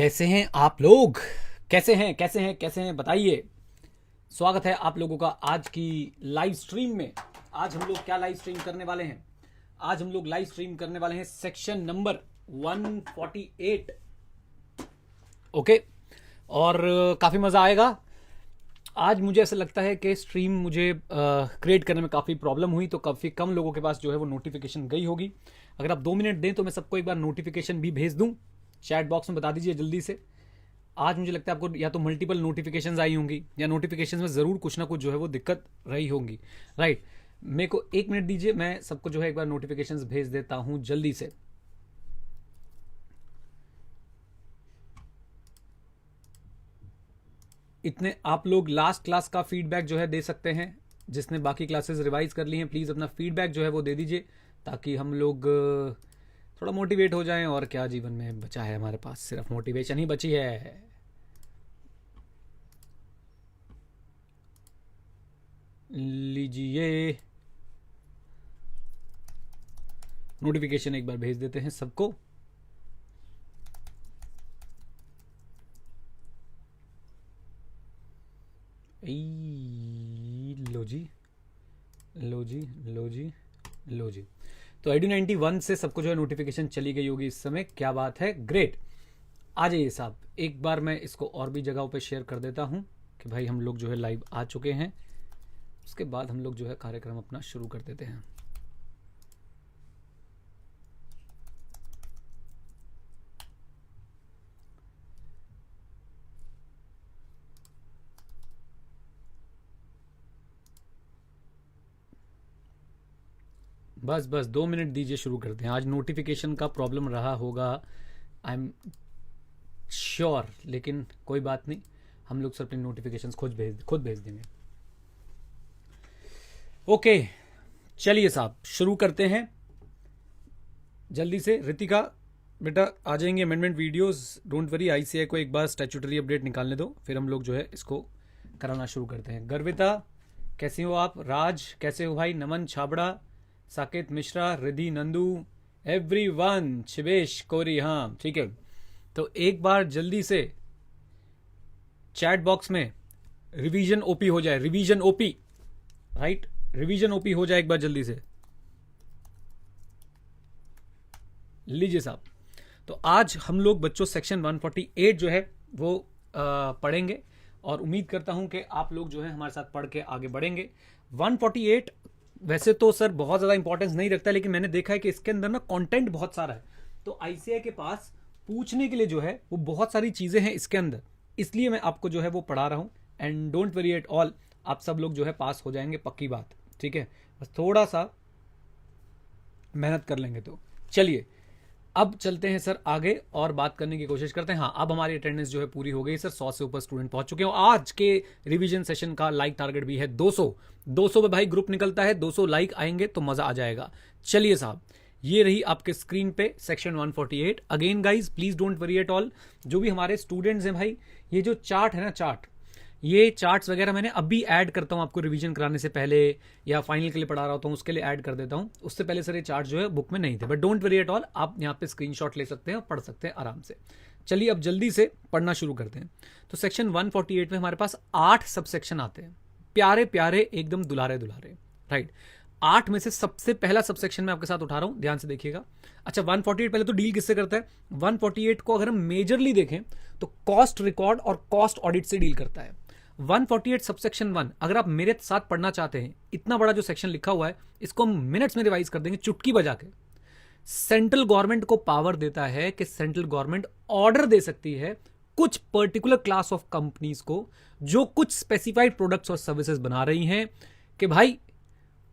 कैसे हैं आप लोग? कैसे हैं बताइए। स्वागत है आप लोगों का आज की लाइव स्ट्रीम में। आज हम लोग क्या लाइव स्ट्रीम करने वाले हैं? आज हम लोग लाइव स्ट्रीम करने वाले हैं सेक्शन नंबर 148। ओके, और काफ़ी मज़ा आएगा। आज मुझे ऐसा लगता है कि स्ट्रीम मुझे क्रिएट करने में काफ़ी प्रॉब्लम हुई, तो काफ़ी कम लोगों के पास जो है वो नोटिफिकेशन गई होगी। अगर आप 2 मिनट दें तो मैं सबको एक बार नोटिफिकेशन भी भेज दूं। चैट बॉक्स में बता दीजिए जल्दी से। आज मुझे लगता है आपको या तो मल्टीपल नोटिफिकेशंस आई होंगी या नोटिफिकेशंस में ज़रूर कुछ ना कुछ जो है वो दिक्कत रही होंगी। राइट, मेरे को 1 मिनट दीजिए, मैं सबको जो है एक बार नोटिफिकेशंस भेज देता हूं जल्दी से। इतने आप लोग लास्ट क्लास का फीडबैक जो है दे सकते हैं। जिसने बाकी क्लासेस रिवाइज कर ली हैं प्लीज़ अपना फीडबैक जो है वो दे दीजिए, ताकि हम लोग थोड़ा मोटिवेट हो जाएं। और क्या जीवन में बचा है हमारे पास? सिर्फ मोटिवेशन ही बची है। लीजिए, नोटिफिकेशन एक बार भेज देते हैं सबको। लो जी, लो जी, लो जी, लो जी। तो आईडी 91 से सबको जो है नोटिफिकेशन चली गई होगी इस समय। क्या बात है, ग्रेट। आ जाइए साहब, एक बार मैं इसको और भी जगहों पे शेयर कर देता हूँ कि भाई हम लोग जो है लाइव आ चुके हैं। उसके बाद हम लोग जो है कार्यक्रम अपना शुरू कर देते हैं। बस बस 2 मिनट दीजिए, शुरू करते हैं। आज नोटिफिकेशन का प्रॉब्लम रहा होगा, आई एम श्योर, लेकिन कोई बात नहीं, हम लोग सब अपनी नोटिफिकेशन खुद भेज देंगे। ओके, चलिए साहब शुरू करते हैं जल्दी से। रितिका बेटा आ जाएंगे amendment videos, don't worry. ICI को एक बार स्टैट्यूटरी अपडेट निकालने दो, फिर हम लोग जो है इसको कराना शुरू करते हैं। गर्विता कैसी हो आप? राज कैसे हो भाई? नमन छाबड़ा, साकेत मिश्रा, रिधि नंदू, एवरीवन, शिवेश कोरी। हाँ ठीक है, तो एक बार जल्दी से चैट बॉक्स में रिवीजन ओपी हो जाए। Revision OP, right, revision OP हो जाए एक बार जल्दी से। लीजिए साहब, तो आज हम लोग बच्चों सेक्शन 148 जो है वो पढ़ेंगे, और उम्मीद करता हूं कि आप लोग जो है हमारे साथ पढ़ के आगे बढ़ेंगे। 148 वैसे तो सर बहुत ज़्यादा इंपॉर्टेंस नहीं रखता, लेकिन मैंने देखा है कि इसके अंदर ना कंटेंट बहुत सारा है, तो आईसीआई के पास पूछने के लिए जो है वो बहुत सारी चीज़ें हैं इसके अंदर, इसलिए मैं आपको जो है वो पढ़ा रहा हूँ। And don't worry at all, आप सब लोग जो है पास हो जाएंगे, पक्की बात। ठीक है, बस थोड़ा सा मेहनत कर लेंगे तो। चलिए अब चलते हैं सर आगे और बात करने की कोशिश करते हैं। हाँ, अब हमारी अटेंडेंस जो है पूरी हो गई सर, 100 से ऊपर स्टूडेंट पहुंच चुके हैं। आज के रिवीजन सेशन का लाइक टारगेट भी है 200। 200 पे भाई ग्रुप निकलता है, 200 लाइक आएंगे तो मजा आ जाएगा। चलिए साहब, ये रही आपके स्क्रीन पे section 148। Again guys please don't worry at all, जो भी हमारे स्टूडेंट्स हैं भाई, ये जो चार्ट है ना, चार्ट, ये चार्ट्स वगैरह मैंने अभी ऐड करता हूँ आपको रिवीजन कराने से पहले, या फाइनल के लिए पढ़ा रहा होता हूँ उसके लिए ऐड कर देता हूँ। उससे पहले सर ये चार्ट जो है बुक में नहीं थे, but don't worry at all, आप यहाँ पे स्क्रीनशॉट ले सकते हैं और पढ़ सकते हैं आराम से। चलिए अब जल्दी से पढ़ना शुरू करते हैं। तो सेक्शन 148 में हमारे पास 8 सब सेक्शन आते हैं, प्यारे प्यारे एकदम दुलारे दुलारे। राइट, 8 में से सबसे पहला सबसेक्शन मैं आपके साथ उठा रहा हूं, ध्यान से देखिएगा। अच्छा, 148 पहले तो डील किससे करता है? 148 को अगर हम मेजरली देखें तो कॉस्ट रिकॉर्ड और कॉस्ट ऑडिट से डील करता है। 148 सबसेक्शन 1 अगर आप मेरे साथ पढ़ना चाहते हैं, इतना बड़ा जो सेक्शन लिखा हुआ है इसको हम मिनट्स में रिवाइज कर देंगे चुटकी बजा के। सेंट्रल गवर्नमेंट को पावर देता है कि सेंट्रल गवर्नमेंट ऑर्डर दे सकती है कुछ पर्टिकुलर क्लास ऑफ कंपनीज को जो कुछ स्पेसिफाइड प्रोडक्ट्स और सर्विसेज बना रही हैं, कि भाई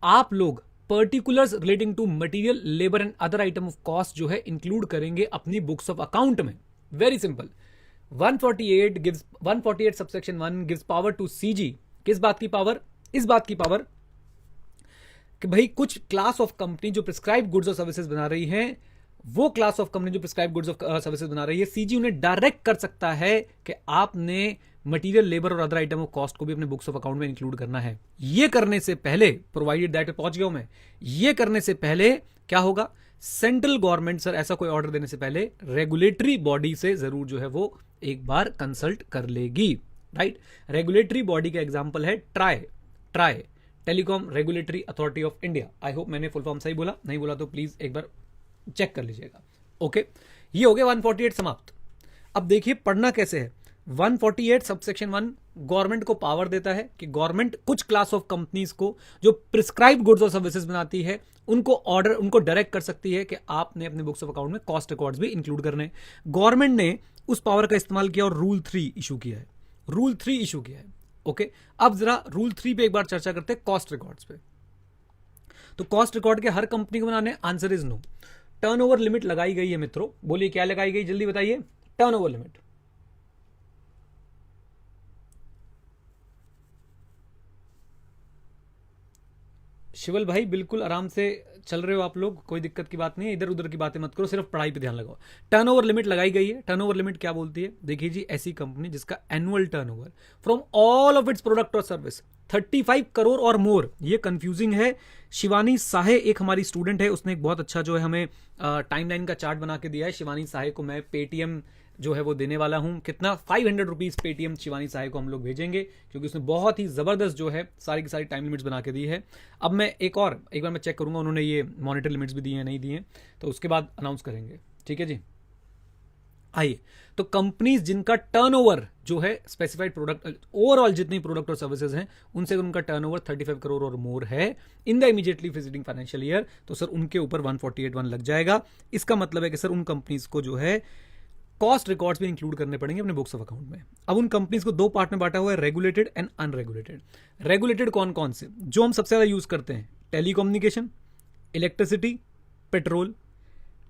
आप लोग particulars relating to material, labour and other item of cost जो है इंक्लूड करेंगे अपनी बुक्स ऑफ अकाउंट में। Very simple. 148 subsection 1 gives power to CG. किस बात की पावर? इस बात की पावर कि भाई कुछ क्लास ऑफ कंपनी जो प्रिस्क्राइब गुड्स और सर्विसेज बना रही हैं, वो क्लास ऑफ कंपनी जो प्रिस्क्राइब गुड्स और सर्विसेज बना रही है, सीजी उन्हें डायरेक्ट कर सकता है कि आपने मटेरियल, लेबर और अदर आइटम ऑफ कॉस्ट को भी अपने बुक्स ऑफ अकाउंट में इंक्लूड करना है। ये करने से पहले, प्रोवाइडेड दैट, पहुंच गया हूं मैं, ये करने से पहले क्या होगा? सेंट्रल गवर्नमेंट सर ऐसा कोई ऑर्डर देने से पहले रेगुलेटरी बॉडी से जरूर जो है वो एक बार कंसल्ट कर लेगी, राइट। रेगुलेटरी बॉडी का एग्जांपल है try telecom regulatory authority of India. I hope मैंने फुल फॉर्म सही बोला, नहीं बोला तो प्लीज एक बार चेक कर लीजिएगा। ओके, ये हो गया 148 समाप्त। अब देखिए पढ़ना कैसे है। 148 सबसेक्शन 1 गवर्नमेंट को पावर देता है कि गवर्नमेंट कुछ क्लास ऑफ कंपनीज को जो प्रिस्क्राइब गुड्स और सर्विसेज बनाती है उनको डायरेक्ट कर सकती है कि आपने अपने बुक्स ऑफ अकाउंट में कॉस्ट रिकॉर्ड्स भी इंक्लूड करने। गवर्नमेंट ने उस पावर का इस्तेमाल किया और रूल 3 इशू किया है। ओके, अब जरा रूल 3 पे एक बार चर्चा करते हैं, कॉस्ट रिकॉर्ड्स पे। तो कॉस्ट रिकॉर्ड के हर कंपनी को बनाने, answer is no. Turnover limit लगाई गई है मित्रों, बोलिए क्या लगाई गई, जल्दी बताइए। टर्नओवर लिमिट, शिवल भाई बिल्कुल आराम से चल रहे हो आप लोग, कोई दिक्कत की बात नहीं है, इधर उधर की बातें मत करो, सिर्फ पढ़ाई पे ध्यान लगाओ। टर्नओवर लिमिट लगाई गई है। टर्नओवर लिमिट क्या बोलती है, देखिए जी, ऐसी कंपनी जिसका annual turnover from all of its product और सर्विस 35 करोड़ और मोर। ये कंफ्यूजिंग है। शिवानी साहे एक हमारी स्टूडेंट है, उसने एक बहुत अच्छा जो है हमें टाइमलाइन का चार्ट बना के दिया है। शिवानी साहे को मैं पेटीएम जो है वो देने वाला हूं, कितना 500 रुपीज पेटीएम शिवानी साहे को हम लोग भेजेंगे, क्योंकि उसने बहुत ही जबरदस्त जो है सारी की सारी टाइम लिमिट्स बना के दी है। अब मैं एक बार मैं चेक करूंगा उन्होंने ये मॉनिटर लिमिट्स भी दी हैं नहीं दी हैं, तो उसके बाद अनाउंस करेंगे, ठीक है जी। आइए, तो कंपनीज जिनका टर्नओवर जो है स्पेसिफाइड प्रोडक्ट ओवरऑल जितनी प्रोडक्ट और सर्विसेज हैं उनसे उनका टर्नओवर 35 करोड़ और मोर है in the immediately preceding financial year, तो सर उनके ऊपर 148(1) लग जाएगा। इसका मतलब है कि सर उन कंपनीज को जो है कॉस्ट रिकॉर्ड्स भी इंक्लूड करने पड़ेंगे अपने बुक्स ऑफ अकाउंट में। अब उन कंपनीज को दो पार्ट में बांटा हुआ है, रेगुलेटेड एंड अनरेगुलेटेड। रेगुलेटेड कौन कौन से, जो हम सबसे ज्यादा यूज करते हैं, telecommunication, electricity, petrol,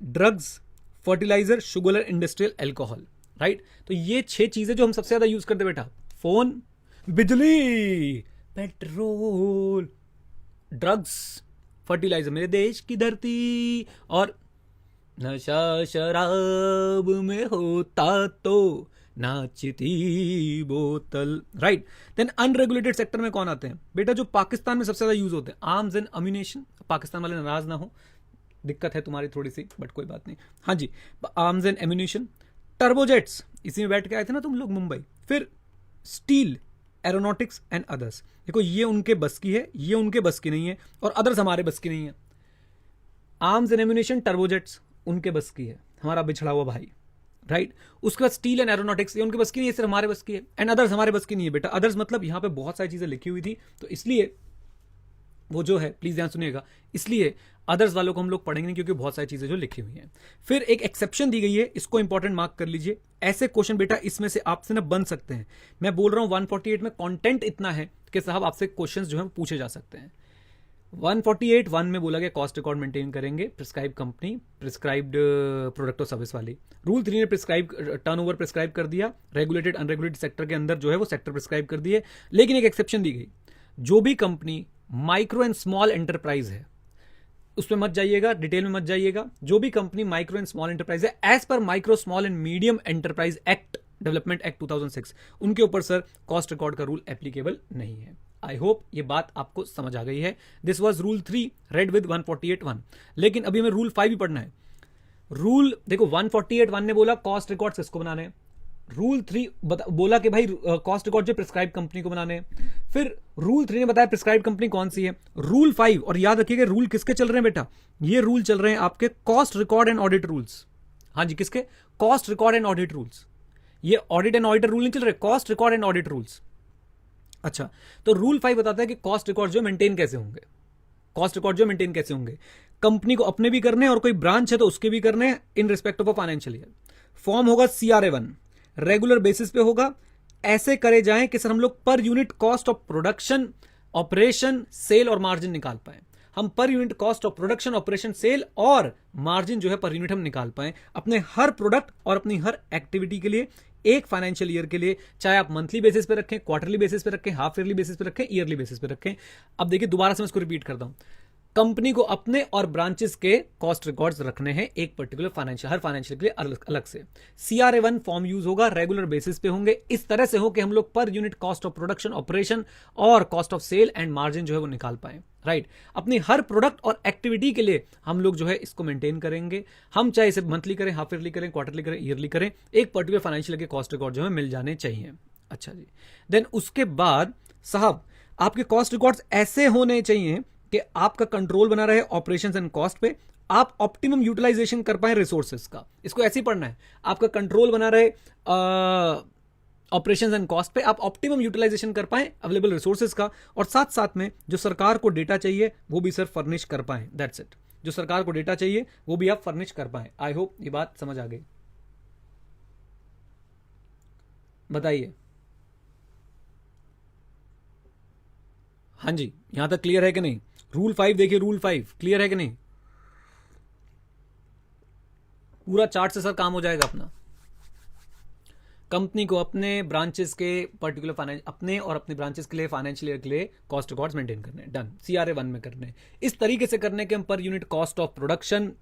drugs, fertiliser, sugar, industrial, alcohol, right. तो ये 6 चीजें जो हम सबसे ज्यादा यूज करते बेटा, फोन, बिजली, पेट्रोल, ड्रग्स, फर्टिलाइजर, मेरे देश की धरती, और नशा शराब में होता तो नाचती बोतल, राइट। देन अनरेगुलेटेड सेक्टर में कौन आते हैं बेटा, जो पाकिस्तान में सबसे ज्यादा यूज होते हैं, आर्म्स एंड अम्यूनेशन। पाकिस्तान वाले नाराज ना हो, दिक्कत है तुम्हारी थोड़ी सी, बट कोई बात नहीं। हाँ जी, आर्म्स एंड एम्यूनेशन, टर्बोजेट्स, इसी में बैठ के आए थे ना तुम लोग मुंबई। फिर स्टील, एरोनॉटिक्स एंड अदर्स। देखो ये उनके बस की है, ये उनके बस की नहीं है, और अदर्स हमारे बस की नहीं है। आर्म्स एंड एम्यूनेशन, टर्बोजेट्स उनके बस की है, हमारा बिछड़ा हुआ भाई, राइट। उसके बाद स्टील एंड एरोनॉटिक्स, ये उनके बस की नहीं है, सिर्फ हमारे बस की है। एंड अदर्स हमारे बस की नहीं है बेटा। अदर्स मतलब यहां पे बहुत सारी चीजें लिखी हुई थी, तो इसलिए वो जो है, प्लीज ध्यान सुनिएगा, इसलिए अदर्स वालों को हम लोग पढ़ेंगे नहीं, क्योंकि बहुत सारी चीजें जो लिखी हुई हैं। फिर एक एक्सेप्शन दी गई है, इसको इंपॉर्टेंट मार्क कर लीजिए। ऐसे क्वेश्चन बेटा इसमें से आपसे ना बन सकते हैं। मैं बोल रहा हूं 148 में कंटेंट इतना है कि साहब आपसे क्वेश्चंस जो है पूछे जा सकते हैं। 148(1) में बोला गया कॉस्ट रिकॉर्ड मेंटेन करेंगे प्रिस्क्राइब कंपनी, प्रिस्क्राइब्ड प्रोडक्ट और सर्विस वाली। रूल 3 ने प्रिस्क्राइब टर्नओवर प्रिस्क्राइब कर दिया, रेगुलेटेड अनरेगुलेटेड सेक्टर के अंदर जो है वो सेक्टर प्रिस्क्राइब कर दिए। लेकिन एक एक्सेप्शन दी गई, जो भी company micro and small enterprise है, उसमें मत जाइएगा, डिटेल में मत जाइएगा। जो भी company micro and small enterprise है, as per micro small and medium enterprise act, development act 2006, उनके ऊपर सर कॉस्ट रिकॉर्ड का रूल एप्लीकेबल नहीं है। आई होप ये बात आपको समझ आ गई है। This was rule 3 read with 148(1). लेकिन अभी हमें रूल 5 भी पढ़ना है। रूल देखो, 148(1) ने बोला कॉस्ट रिकॉर्ड किसको बनाने हैं, रूल 3 बोला कि भाई कॉस्ट रिकॉर्ड जो प्रिस्क्राइब कंपनी को बनाने हैं। फिर रूल 3 ने बताया प्रिस्क्राइब कंपनी कौन सी है। रूल 5, और याद रखिएगा रूल किसके चल रहे हैं बेटा, ये रूल चल रहे हैं आपके cost record and audit rules. हाँ जी, किसके, cost record and audit rules. ये ऑडिट एंड ऑडिटर रूल नहीं चल रहे, cost record and audit rules. अच्छा, तो रूल 5 बताता है कि कॉस्ट रिकॉर्ड जो मेंटेन कैसे होंगे, कॉस्ट रिकॉर्ड जो मेंटेन कैसे होंगे। कंपनी को अपने भी करने हैं और कोई ब्रांच है तो उसके भी करने हैं in respect of a financial year. Form होगा CRA1, रेगुलर बेसिस पे होगा। ऐसे करे जाएं कि सर हम लोग पर unit cost of production, operation, sale और मार्जिन निकाल पाए। हम per unit cost of production, operation, sale और मार्जिन जो है पर यूनिट हम निकाल पाए अपने हर प्रोडक्ट और अपनी हर एक्टिविटी के लिए, एक फाइनेंशियल ईयर के लिए, चाहे आप मंथली बेसिस पे रखें, क्वार्टरली बेसिस पे रखें, हाफ ईयरली बेसिस पे रखें, ईयरली बेसिस पे रखें। अब देखिए दोबारा से मैं इसको रिपीट करता हूं। कंपनी को अपने और ब्रांचेस के कॉस्ट रिकॉर्ड्स रखने हैं एक पर्टिकुलर फाइनेंशियल, हर फाइनेंशियल के लिए अलग अलग से। CRA1 फॉर्म यूज होगा, रेगुलर बेसिस पे होंगे, इस तरह से हो कि हम लोग पर unit cost of production, operation और cost of sale and margin जो है वो निकाल पाए। राइट, अपनी हर प्रोडक्ट और एक्टिविटी के लिए हम लोग जो है इसको मेंटेन करेंगे। हम चाहे इसे मंथली करें, हाफ ईयरली करें, क्वार्टरली करें, ईयरली करें, एक पर्टिकुलर फाइनेंशियल के कॉस्ट रिकॉर्ड जो है मिल जाने चाहिए। अच्छा जी, देन उसके बाद साहब आपके कॉस्ट रिकॉर्ड्स ऐसे होने चाहिए कि आपका कंट्रोल बना रहे ऑपरेशंस एंड कॉस्ट पे, आप ऑप्टिमम यूटिलाइजेशन कर पाए रिसोर्सेज का। इसको ऐसे ही पढ़ना है, आपका कंट्रोल बना रहे ऑपरेशंस एंड कॉस्ट पे, आप ऑप्टिमम यूटिलाइजेशन कर पाए अवेलेबल रिसोर्सेज का, और साथ साथ में जो सरकार को डेटा चाहिए वो भी सर फर्निश कर पाए। दैट्स इट, जो सरकार को डेटा चाहिए वो भी आप फर्निश कर पाए। आई होप ये बात समझ आ गई। बताइए, हाँ जी, यहां तक क्लियर है कि नहीं? रूल 5 देखिए, रूल 5 क्लियर है कि नहीं? पूरा चार्ट से सर काम हो जाएगा अपना। कंपनी को अपने ब्रांचेस के पर्टिकुलर फाइनेंस, अपने और अपने ब्रांचेस के लिए फाइनेंशियल ईयर के लिए कॉस्ट रिकॉर्ड्स मेंटेन करने, डन। CRA1 में करने, इस तरीके से करने के हम per unit cost of production,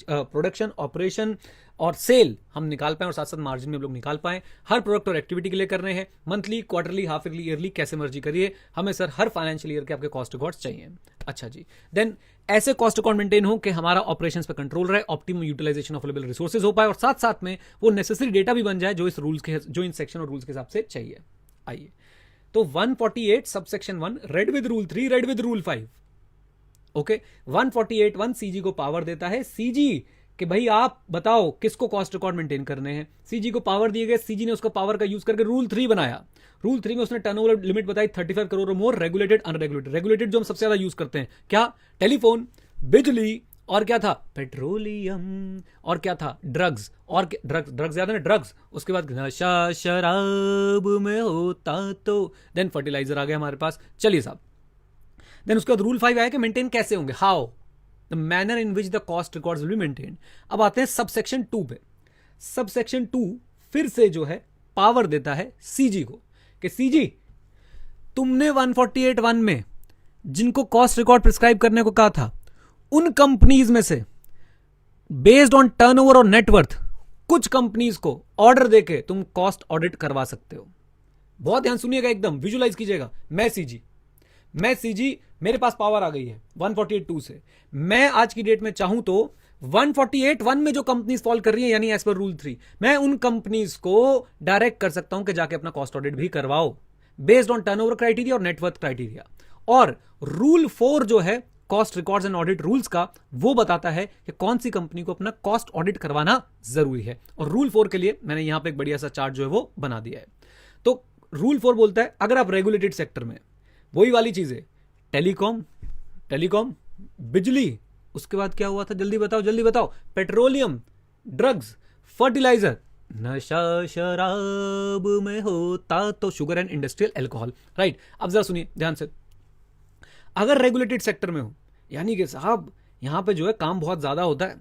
production, operation और सेल हम निकाल पाए, और साथ साथ मार्जिन में हम लोग निकाल पाए। हर प्रोडक्ट और एक्टिविटी के लिए करने हैं, monthly, quarterly, half yearly, yearly, कैसे मर्जी करिए, हमें सर हर फाइनेंशियल ईयर के आपके कॉस्ट रिकॉर्ड्स चाहिए। अच्छा जी, देन ऐसे कॉस्ट रिकॉर्ड मेंटेन हो कि हमारा ऑपरेशंस पे कंट्रोल रहे, optimum utilisation of available resources हो पाए, और साथ साथ में वो नेसेसरी डेटा भी बन जाए जो इस रूल्स के, जो इन सेक्शन और रूल्स के हिसाब से चाहिए। आइए, तो 148 subsection 1 read with rule 3, read with rule 5। Okay, 148(1) CG को पावर देता है, सीजी कि भाई आप बताओ किसको कॉस्ट रिकॉर्ड मेंटेन करने हैं। सीजी को पावर दिए गए, सीजी ने उसका पावर का यूज करके रूल 3 बनाया। रूल 3 में उसने टर्नओवर लिमिट बताई 35 करोड़ और मोर, रेगुलेटेड, अनरेगुलेटेड। रेगुलेटेड जो हम सबसे ज्यादा यूज करते हैं, क्या? टेलीफोन, बिजली, और क्या था? पेट्रोलियम, और क्या था? ड्रग्स, और ड्रग्स याद है ना? ड्रग्स, उसके बाद नशा शराब में होता तो, देन फर्टिलाइजर आ गया हमारे पास। चलिए साहब, देन उसके बाद रूल 5 आया कि मेंटेन कैसे होंगे, how the manner in which the cost records will be maintain. अब आते हैं सबसेक्शन 2 पे। सबसेक्शन 2 फिर से जो है पावर देता है सीजी को कि सीजी तुमने 148(1) में जिनको कॉस्ट रिकॉर्ड प्रिस्क्राइब करने को कहा था, उन कंपनीज में से बेस्ड ऑन टर्नओवर और नेटवर्थ कुछ कंपनीज को ऑर्डर देके तुम कॉस्ट ऑडिट करवा सकते हो। बहुत ध्यान सुनिएगा, एकदम विजुलाइज कीजिएगा। मैं सीजी, मेरे पास पावर आ गई है 148(2) से। मैं आज की डेट में चाहूं तो 148(1) में जो कंपनीज फॉल कर रही है, यानी एज पर रूल 3, मैं उन कंपनीज को डायरेक्ट कर सकता हूं कि जाके अपना कॉस्ट ऑडिट भी करवाओ बेस्ड ऑन टर्नओवर क्राइटेरिया और नेटवर्थ क्राइटेरिया। और रूल 4 जो है cost records and audit rules का, वो बताता है कि कौन सी कंपनी को अपना कॉस्ट ऑडिट करवाना जरूरी है। और रूल 4 के लिए मैंने यहां पे एक बढ़िया सा चार्ट जो है वो बना दिया है। तो रूल 4 बोलता है, अगर आप रेगुलेटेड सेक्टर में, वही वाली चीजें, टेलीकॉम, बिजली, उसके बाद क्या हुआ था, जल्दी बताओ, पेट्रोलियम, ड्रग्स, फर्टिलाइजर, नशा शराब में होता तो sugar and industrial alcohol. Right, अब जरा सुनिए ध्यान से, अगर रेगुलेटेड सेक्टर में हो, यानी कि साहब यहां पे जो है काम बहुत ज्यादा होता है,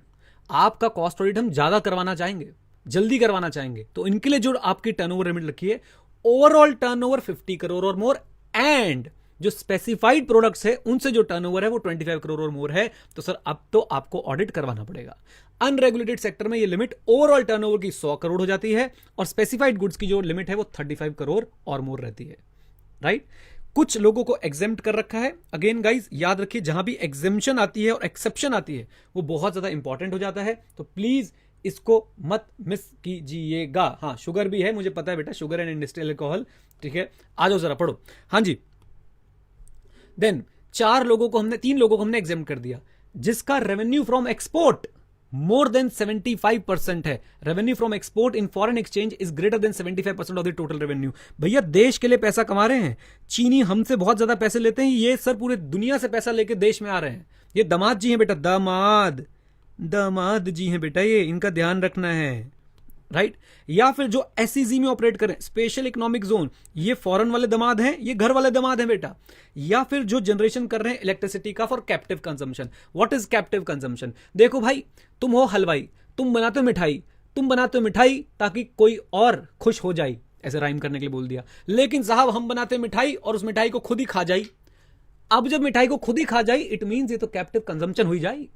आपका कॉस्ट ऑडिट हम ज्यादा करवाना चाहेंगे, जल्दी करवाना चाहेंगे, तो इनके लिए जो आपकी टर्नओवर लिमिट रखी है, ओवरऑल टर्नओवर 50 करोड़ और मोर, एंड जो स्पेसिफाइड प्रोडक्ट्स है उनसे जो टर्नओवर है वो 25 करोड़ और मोर है, तो सर अब तो आपको ऑडिट करवाना पड़ेगा। अनरेगुलेटेड सेक्टर में ये लिमिट ओवरऑल टर्नओवर की 100 करोड़ हो जाती है, और स्पेसिफाइड गुड्स की जो लिमिट है वो 35 करोड़ और मोर रहती है। राइट, कुछ लोगों को एग्जेम्प्ट कर रखा है। अगेन गाइज याद रखिए, जहां भी एग्जेम्पशन आती है और एक्सेप्शन आती है वो बहुत ज्यादा इंपॉर्टेंट हो जाता है, तो प्लीज इसको मत मिस कीजिएगा। हाँ, शुगर भी है, मुझे पता है बेटा, शुगर एंड इंडस्ट्रियल अल्कोहल, ठीक है। आ जाओ जरा पढ़ो। हाँ जी, देन 3 लोगों को हमने एग्जाम कर दिया, जिसका revenue from export more than 75% है। Revenue from export in foreign exchange is greater than 75% of the total revenue. भैया देश के लिए पैसा कमा रहे हैं, चीनी हमसे बहुत ज्यादा पैसे लेते हैं, ये सर पूरे दुनिया से पैसा लेके देश में आ रहे हैं। ये दामाद जी हैं बेटा, दामाद जी हैं बेटा, ये इनका ध्यान रखना है। राइट, या फिर जो एसईजी में ऑपरेट करें, स्पेशल इकोनॉमिक जोन, ये फॉरेन वाले दामाद हैं, ये घर वाले दामाद हैं बेटा। या फिर जो जनरेशन कर रहे हैं इलेक्ट्रिसिटी का for captive consumption. What is captive consumption? देखो भाई, तुम हो हलवाई, तुम बनाते हो मिठाई ताकि कोई और खुश हो जाए, ऐसे राइम करने के लिए बोल दिया, लेकिन साहब हम बनाते मिठाई और उस मिठाई को खुद ही खा जाए, अब जब मिठाई को खुद ही खा जाए इट मीन्स ये तो कैप्टिव कंजम्पशन हुई जाए।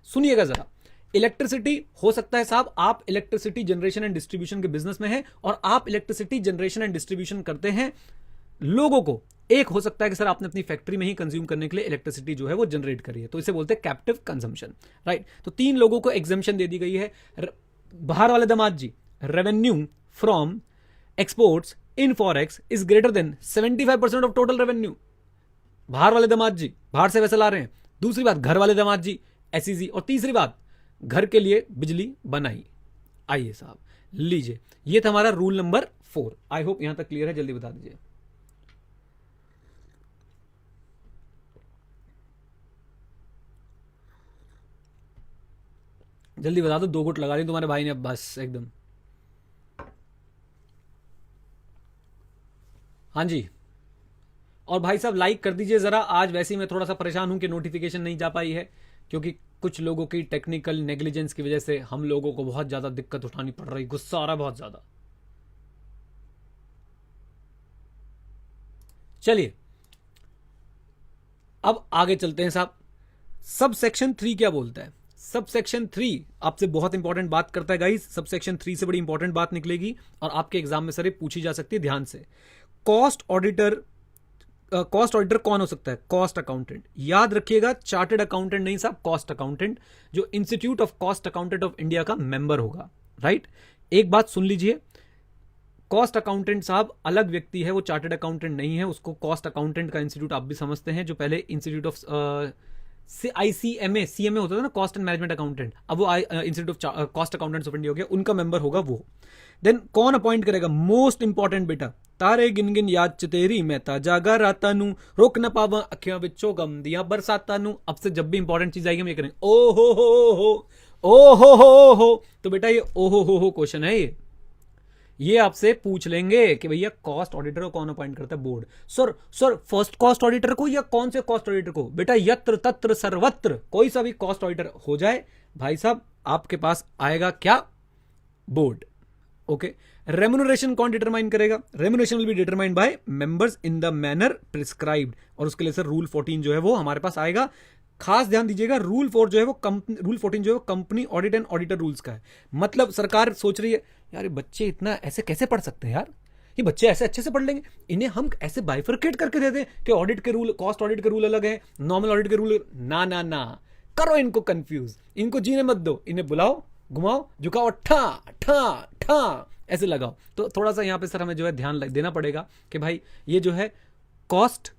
सुनिएगा जरा, इलेक्ट्रिसिटी हो सकता है साहब आप इलेक्ट्रिसिटी जनरेशन एंड डिस्ट्रीब्यूशन के बिजनेस में हैं और आप इलेक्ट्रिसिटी जनरेशन एंड डिस्ट्रीब्यूशन करते हैं लोगों को। एक हो सकता है कि सर आपने अपनी फैक्ट्री में ही कंज्यूम करने के लिए इलेक्ट्रिसिटी जो है वो जनरेट करी है, तो इसे बोलते हैं कैप्टिव कंजम्पशन, राइट। तो 3 लोगों को एग्जेम्पशन दे दी गई है। बाहर वाले दामाद जी, revenue from exports in forex is greater than 75% of total revenue. बाहर वाले दामाद जी बाहर से वैसे ला रहे हैं। दूसरी बात, घर वाले दामाद जी एसईजी। और तीसरी बात, घर के लिए बिजली बनाई। आइए साहब लीजिए, ये था हमारा रूल नंबर 4। आई होप यहां तक क्लियर है, जल्दी बता दीजिए। जल्दी बता दो, 2 घुट लगा दी तुम्हारे भाई ने अब बस एकदम। हाँ जी, और भाई साहब लाइक कर दीजिए जरा। आज वैसे ही मैं थोड़ा सा परेशान हूं कि नोटिफिकेशन नहीं जा पाई है, क्योंकि कुछ लोगों की टेक्निकल नेग्लिजेंस की वजह से हम लोगों को बहुत ज्यादा दिक्कत उठानी पड़ रही, गुस्सा आ रहा है बहुत ज्यादा। चलिए अब आगे चलते हैं साहब। सब सेक्शन 3 क्या बोलता है? सब सेक्शन 3 आपसे बहुत इंपॉर्टेंट बात करता है गाइस। सब सेक्शन 3 से बड़ी इंपॉर्टेंट बात निकलेगी और आपके एग्जाम में सर पूछी जा सकती है, ध्यान से। कॉस्ट ऑडिटर, कॉस्ट ऑडिटर कौन हो सकता है? Cost accountant. याद रखिएगा, चार्टर्ड अकाउंटेंट नहीं साहब, कॉस्ट अकाउंटेंट, जो institute of cost accountant of India का मेंबर होगा, राइट। एक बात सुन लीजिए, कॉस्ट अकाउंटेंट साहब अलग व्यक्ति है, वो चार्टर्ड अकाउंटेंट नहीं है। उसको कॉस्ट अकाउंटेंट का इंस्टीट्यूट आप भी समझते हैं, जो पहले इंस्टीट्यूट ऑफ ICMA CMA होता था ना, कॉस्ट एंड मैनेजमेंट अकाउंटेंट, अब वो institute of cost accountants of India हो गया, उनका मेंबर होगा वो। देन कौन अपॉइंट करेगा? मोस्ट इंपॉर्टेंट बेटा, तारे गिन गिन याद च तेरी मैं जागा राता नू, रोक न पावा अखियां विचों गम दिया बरसाता नू। अब से जब भी इंपॉर्टेंट चीज आएगी हम ये करेंगे ओ हो, ओ हो। तो बेटा ये ओ हो क्वेश्चन है ये आपसे पूछ लेंगे कि भैया कॉस्ट ऑडिटर को कौन अपॉइंट करता है? Board. Sir first cost auditor को या कौन से कॉस्ट ऑडिटर को? बेटा यत्र तत्र सर्वत्र कोई सा भी कॉस्ट ऑडिटर हो जाए भाई साहब, आपके पास आएगा क्या? बोर्ड। ओके। रेम्यूनरेशन कौन डिटरमाइन करेगा? Remuneration will be determined by members in the manner prescribed. और उसके लिए सर रूल 14 जो है वो हमारे पास आएगा। खास ध्यान दीजिएगा, रूल 4 जो है वो रूल 14 जो है वो company audit and auditor rules का है। मतलब सरकार सोच रही है यार ये बच्चे इतना ऐसे कैसे पढ़ सकते हैं यार, ये बच्चे ऐसे अच्छे से पढ़ लेंगे, इन्हें हम ऐसे बाइफरकेट करके दे दें कि ऑडिट के रूल, कॉस्ट ऑडिट के रूल अलग है, नॉर्मल ऑडिट के रूल। ना ना ना, करो इनको कंफ्यूज, इनको जीने मत दो, इन्हें बुलाओ, घुमाओ, झुकाओ, ठा ठा ठा ऐसे लगाओ। तो थोड़ा सा यहाँ पे सर हमें जो है ध्यान देना पड़ेगा कि भाई ये जो है कॉस्ट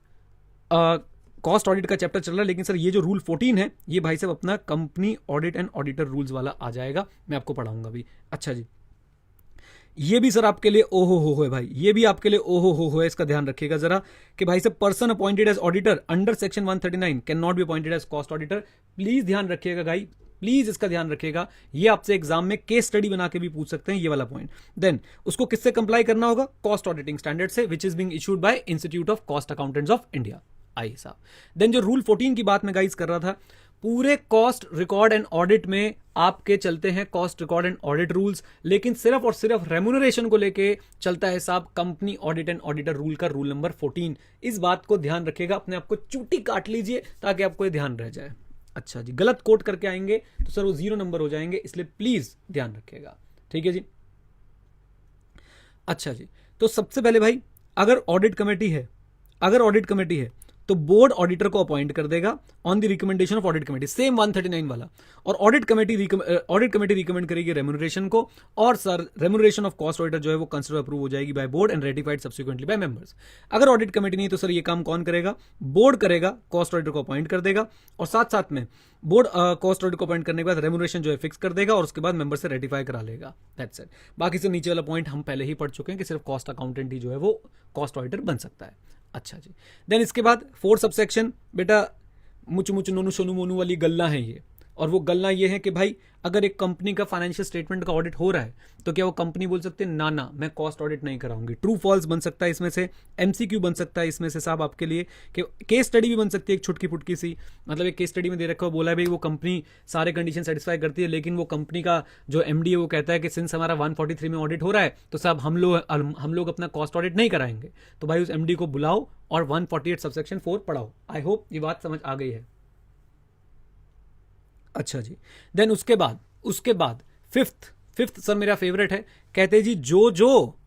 ऑडिट का चैप्टर चल रहा है, लेकिन सर ये जो रूल 14 है ये भाई साहब अपना company audit and auditor rules वाला आ जाएगा, मैं आपको पढ़ाऊंगा भी। अच्छा जी, ये भी सर आपके लिए ओहो हो है भाई, ये भी आपके लिए ओहो हो है, इसका ध्यान रखिएगा जरा कि भाई साहब person appointed as auditor under section 139 can not be appointed as cost auditor. Please ध्यान रखिएगा भाई, प्लीज इसका ध्यान रखिएगा। ये आपसे एग्जाम में केस स्टडी बना के भी पूछ सकते हैं ये वाला पॉइंट। देन उसको किससे कंप्लाई करना होगा? कॉस्ट ऑडिटिंग स्टैंडर्ड से, which is being issued by institute of cost accountants of India. आई साहब, देन जो रूल 14 की बात मैं गाइस कर रहा था, पूरे कॉस्ट रिकॉर्ड एंड ऑडिट में आपके चलते हैं cost record and audit rules, लेकिन सिर्फ और सिर्फ रेम्यूनरेशन को लेके चलता है साहब company audit and auditor rule का रूल नंबर 14। इस बात को ध्यान रखिएगा, अपने आप को चूटी काट लीजिए ताकि आपको ये ध्यान रह जाए। अच्छा जी, गलत कोट करके आएंगे तो सर वो 0 नंबर हो जाएंगे, इसलिए प्लीज ध्यान रखिएगा, ठीक है जी। अच्छा जी, तो सबसे पहले भाई अगर ऑडिट कमेटी है तो बोर्ड ऑडिटर को अपॉइंट कर देगा on the recommendation of audit committee, same 139 वाला। और ऑडिट कमेटी रिकमेंड करेगी रेम्यूनरेशन को, और sir remuneration of cost auditor जो है वो कंसिडर अप्रूव हो जाएगी by board and ratified subsequently by members. अगर ऑडिट कमेटी नहीं तो सर ये काम कौन करेगा? बोर्ड करेगा, कॉस्ट ऑडिटर को अपॉइंट कर देगा, और साथ साथ में बोर्ड कॉस्ट ऑडिटर को अपॉइंट करने के बाद रेम्यूनरेशन जो है फिक्स कर देगा और उसके बाद मेंबर से रेटिफाई करा लेगा। That's it. बाकी से नीचे वाला पॉइंट हम पहले ही पढ़ चुके हैं कि सिर्फ कॉस्ट अकाउंटेंट ही जो है वो कॉस्ट ऑडिटर बन सकता है। अच्छा जी, देन इसके बाद 4 सबसेक्शन, बेटा मुचु मुचु नोनू सोनू मोनू वाली गल्ला है ये, और वो गलना ये है कि भाई अगर एक कंपनी का फाइनेंशियल स्टेटमेंट का ऑडिट हो रहा है तो क्या वो कंपनी बोल सकते हैं ना मैं कॉस्ट ऑडिट नहीं कराऊंगी। ट्रू फॉल्स बन सकता है इसमें से, एमसीक्यू बन सकता है इसमें से साहब आपके लिए, कि केस स्टडी भी बन सकती है एक छुटकी फुटकी सी। मतलब एक केस स्टडी में दे रखा है, बोला है भाई वो कंपनी सारे कंडीशन सेटिस्फाई करती है, लेकिन वो कंपनी का जो एमडी है वो कहता है कि सिंस हमारा 143 में ऑडिट हो रहा है तो साहब हम लोग अपना कॉस्ट ऑडिट नहीं कराएंगे। तो भाई उस एमडी को बुलाओ और 148 सबसेक्शन 4 पढ़ाओ। आई होप ये बात समझ आ गई है। अच्छा जी, देन उसके बाद फिफ्थ सर मेरा फेवरेट है। कहते जी जो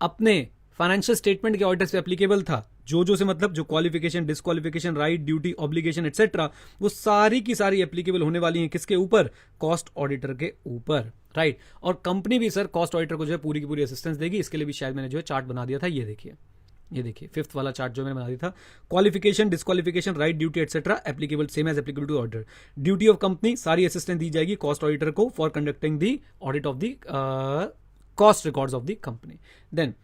अपने फाइनेंशियल स्टेटमेंट के ऑडिटर्स पे एप्लीकेबल था, जो से मतलब जो qualification, disqualification, right, duty, obligation etcetera, वो सारी की सारी एप्लीकेबल होने वाली हैं किसके ऊपर? कॉस्ट ऑडिटर के ऊपर, राइट। और कंपनी भी सर कॉस्ट ऑडिटर को जो है पूरी की पूरी असिस्टेंस देगी। इसके लिए भी शायद मैंने जो है चार्ट बना दिया था, ये देखिए फिफ्थ वाला चार्ट जो मैंने बना दिया था। Qualification, disqualification, right, duty etcetera applicable, same as applicable to auditor. Duty of company, सारी असिस्टेंस दी जाएगी कॉस्ट ऑडिटर को for conducting the audit of the cost records of the company. Then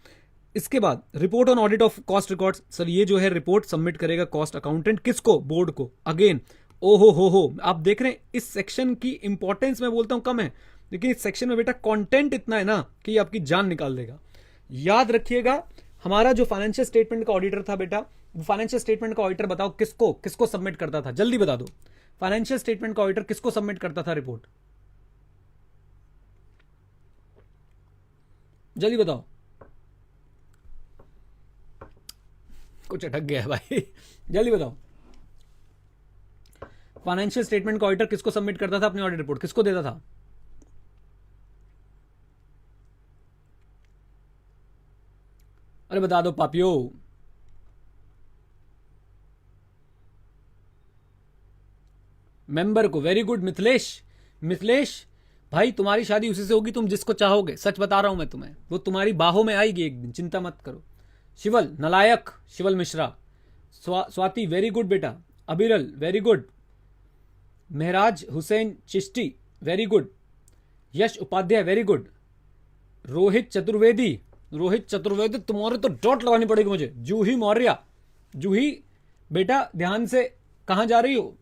इसके बाद report on audit of cost records. Sir ये जो है report submit करेगा कॉस्ट अकाउंटेंट, किसको? बोर्ड को। अगेन ओहो हो आप देख रहे हैं इस सेक्शन की इंपॉर्टेंस मैं बोलता हूं कम है, लेकिन इस सेक्शन में बेटा कंटेंट इतना है ना कि आपकी जान निकाल देगा। याद रखिएगा, हमारा जो फाइनेंशियल स्टेटमेंट का ऑडिटर था बेटा, वो फाइनेंशियल स्टेटमेंट का ऑडिटर बताओ किसको सबमिट करता था? जल्दी बता दो, फाइनेंशियल स्टेटमेंट का ऑडिटर किसको सबमिट करता था रिपोर्ट? जल्दी बताओ। कुछ अटक गया है भाई जल्दी बताओ। फाइनेंशियल स्टेटमेंट का ऑडिटर किसको सबमिट करता था अपनी ऑडिट रिपोर्ट? किसको देता था? अरे बता दो पापियो। मेंबर को। वेरी गुड मिथिलेश भाई, तुम्हारी शादी उसी से होगी तुम जिसको चाहोगे, सच बता रहा हूं मैं तुम्हें, वो तुम्हारी बाहों में आएगी एक दिन, चिंता मत करो। शिवल नलायक, शिवल मिश्रा। स्वाति वेरी गुड बेटा। अबिरल वेरी गुड। महराज हुसैन चिश्ती वेरी गुड। यश उपाध्याय वेरी गुड। रोहित चतुर्वेदी तुम्हारे तो डॉट लगानी पड़ेगी मुझे। जूही मौर्य, जूही बेटा ध्यान से, कहां जा रही हो?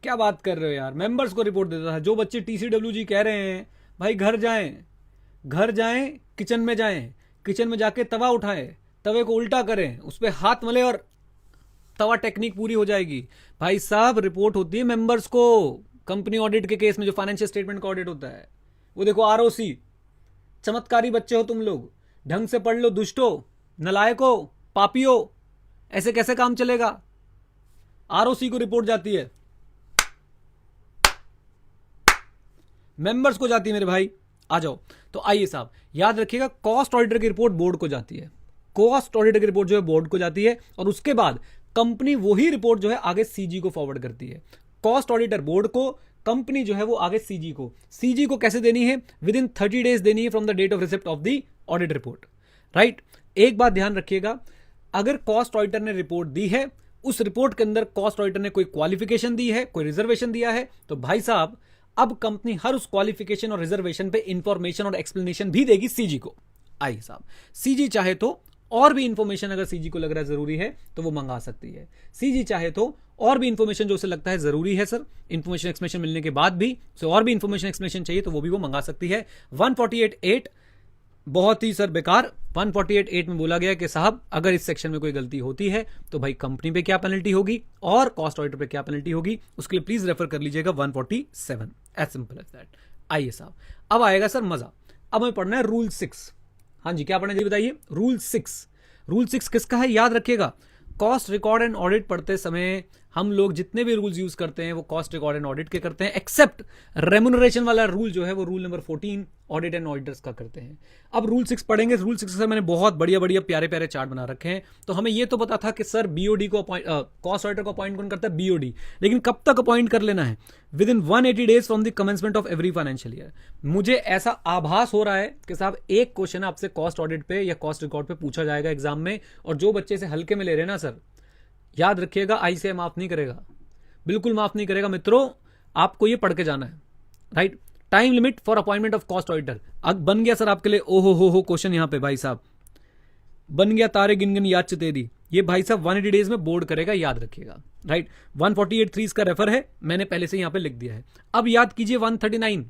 क्या बात कर रहे हो यार? मेंबर्स को रिपोर्ट देता था। जो बच्चे TCWG कह रहे हैं भाई घर जाएं, किचन में जाएं, किचन में जाके तवा उठाएं, तवे को उल्टा करें, उस पर हाथ मले और तवा टेक्निक पूरी हो जाएगी। भाई साहब रिपोर्ट होती है मेंबर्स को कंपनी ऑडिट के केस में, जो फाइनेंशियल स्टेटमेंट का ऑडिट होता है। वो देखो ROC, चमत्कारी बच्चे हो तुम लोग, ढंग से पढ़ लो दुष्टो, नलायको, पापियो, ऐसे कैसे काम चलेगा? ROC को रिपोर्ट जाती है, मेंबर्स को जाती है मेरे भाई। आ जाओ। तो आइए साहब याद रखिएगा, कॉस्ट ऑडिटर की रिपोर्ट बोर्ड को जाती है, कॉस्ट ऑडिटर की रिपोर्ट जो है बोर्ड को जाती है, और उसके बाद कंपनी वही रिपोर्ट जो है आगे CG को फॉरवर्ड करती है। कॉस्ट ऑडिटर बोर्ड को, कंपनी जो है वो आगे CG को कैसे देनी है? विद इन 30 डेज देनी है from the date of receipt of the audit report, right. एक बात ध्यान रखिएगा, अगर कॉस्ट ऑडिटर ने रिपोर्ट दी है, उस रिपोर्ट के अंदर कॉस्ट ऑडिटर ने कोई क्वालिफिकेशन दी है, कोई रिजर्वेशन दिया है, तो भाई साहब अब कंपनी हर उस क्वालिफिकेशन और रिजर्वेशन पे इंफॉर्मेशन और एक्सप्लेनेशन भी देगी CG को। आइए साहब, CG चाहे तो और भी इंफॉर्मेशन अगर CG को लग रहा है जरूरी है तो वो मंगा सकती है। CG चाहे तो और भी इंफॉर्मेशन जो उसे लगता है जरूरी है सर, इंफॉर्मेशन एक्सप्लेनेशन मिलने के बाद भी उसे और भी इंफॉर्मेशन एक्सप्लेनेशन चाहिए तो वो भी वो मंगा सकती है। 148.8 बहुत ही सर बेकार। 148.8 में बोला गया कि साहब अगर इस सेक्शन में कोई गलती होती है तो भाई कंपनी पे क्या पेनल्टी होगी और कॉस्ट ऑडिटर पे क्या पेनल्टी होगी, उसके लिए प्लीज रेफर कर लीजिएगा 147, एज सिंपल एज दैट। आइए साहब, अब आएगा सर मजा। अब हमें पढ़ना है रूल 6। हाँ जी, क्या पढ़ना है जी बताइए? रूल 6 किसका है? याद रखिएगा, कॉस्ट रिकॉर्ड एंड ऑडिट पढ़ते समय हम लोग जितने भी रूल्स यूज करते हैं वो कॉस्ट रिकॉर्ड एंड ऑडिट के करते हैं, एक्सेप्ट रेम्यूनरेशन वाला रूल जो है वो rule number 14 audit and auditors का करते हैं। अब रूल 6 पढ़ेंगे। रूल 6 से मैंने बहुत बढ़िया प्यारे प्यारे चार्ट बना रखे हैं। तो हमें ये तो पता था कि सर BOD को कॉस्ट ऑडिटर को अपॉइंट कौन करता है? BOD। लेकिन कब तक अपॉइंट कर लेना है? With in 180 days from the commencement of every financial year. मुझे ऐसा आभास हो रहा है कि साहब एक क्वेश्चन आपसे कॉस्ट ऑडिट पे या कॉस्ट रिकॉर्ड पे पूछा जाएगा एग्जाम में, और जो बच्चे से हल्के में ले रहे हैं ना सर, याद रखिएगा ICAI माफ नहीं करेगा, बिल्कुल माफ नहीं करेगा मित्रों। आपको ये पढ़ के जाना है, right. Time limit for appointment of cost auditor अब बन गया सर आपके लिए। ओहो हो क्वेश्चन यहां पे भाई साहब, बन गया तारे गिन गिन याद तेरी, ये भाई साहब 180 डेज में बोर्ड करेगा, याद रखिएगा। राइट, 148.3 इसका रेफर है, मैंने पहले से यहां पे लिख दिया है। अब याद कीजिए 139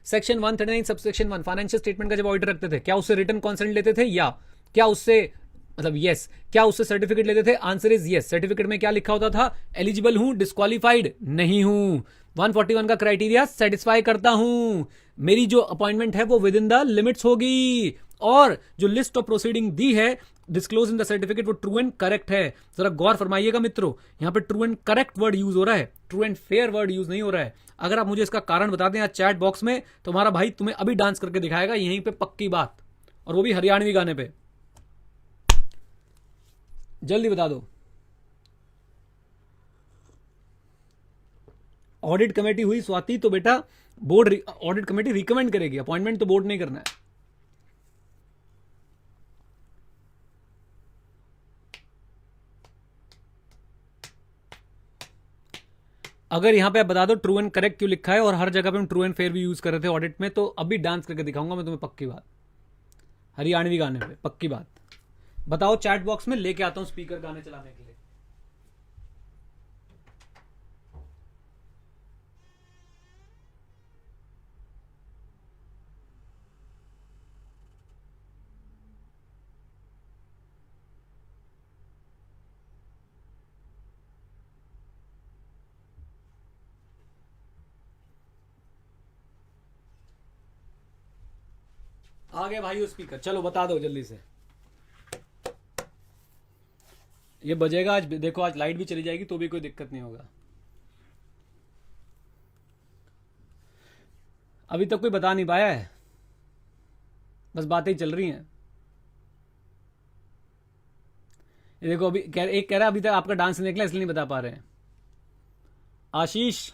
सेक्शन 139 सबसेक्शन 1 फाइनेंशियल स्टेटमेंट का जब ऑडिटर रखते थे, क्या उससे रिटर्न कॉन्सेंट लेते थे, या क्या उससे मतलब यस, क्या उससे सर्टिफिकेट लेते थे? Answer is yes. सर्टिफिकेट में क्या लिखा होता था? एलिजिबल हूं, डिस्क्वालीफाइड नहीं हूं, 141 का क्राइटेरिया सेटिस्फाई करता हूं, मेरी जो अपॉइंटमेंट है वो विद इन द लिमिट्स होगी, और जो लिस्ट ऑफ प्रोसीडिंग दी है डिस्क्लोज इन द सर्टिफिकेट वो ट्रू एंड करेक्ट है। जरा गौर फरमाइएगा मित्रों, यहां पे true and correct word use हो रहा है, true and fair word use नहीं हो रहा है। अगर आप मुझे इसका कारण बता दें चैट बॉक्स में, तो हमारा भाई तुम्हें अभी डांस करके दिखाएगा यहीं पे, पक्की बात, और वो भी हरियाणवी गाने पे। जल्दी बता दो। ऑडिट कमेटी हुई स्वाति, तो बेटा बोर्ड ऑडिट कमेटी रिकमेंड करेगी, अपॉइंटमेंट तो बोर्ड नहीं करना है। अगर यहां पे आप बता दो ट्रू एंड करेक्ट क्यों लिखा है, और हर जगह पे हम ट्रू एंड फेयर भी यूज कर रहे थे ऑडिट में, तो अभी डांस करके दिखाऊंगा मैं तुम्हें, पक्की बात, हरियाणवी गाने पे, पक्की बात। बताओ चैट बॉक्स में, लेके आता हूं स्पीकर गाने चलाने के लिए। आ गए भाई स्पीकर, चलो बता दो जल्दी से। ये बजेगा आज, देखो आज लाइट भी चली जाएगी तो भी कोई दिक्कत नहीं होगा। अभी तक कोई बता नहीं पाया है, बस बातें ही चल रही हैं। ये देखो अभी एक कह रहा है अभी तक आपका डांस नहीं निकला इसलिए नहीं बता पा रहे हैं। आशीष,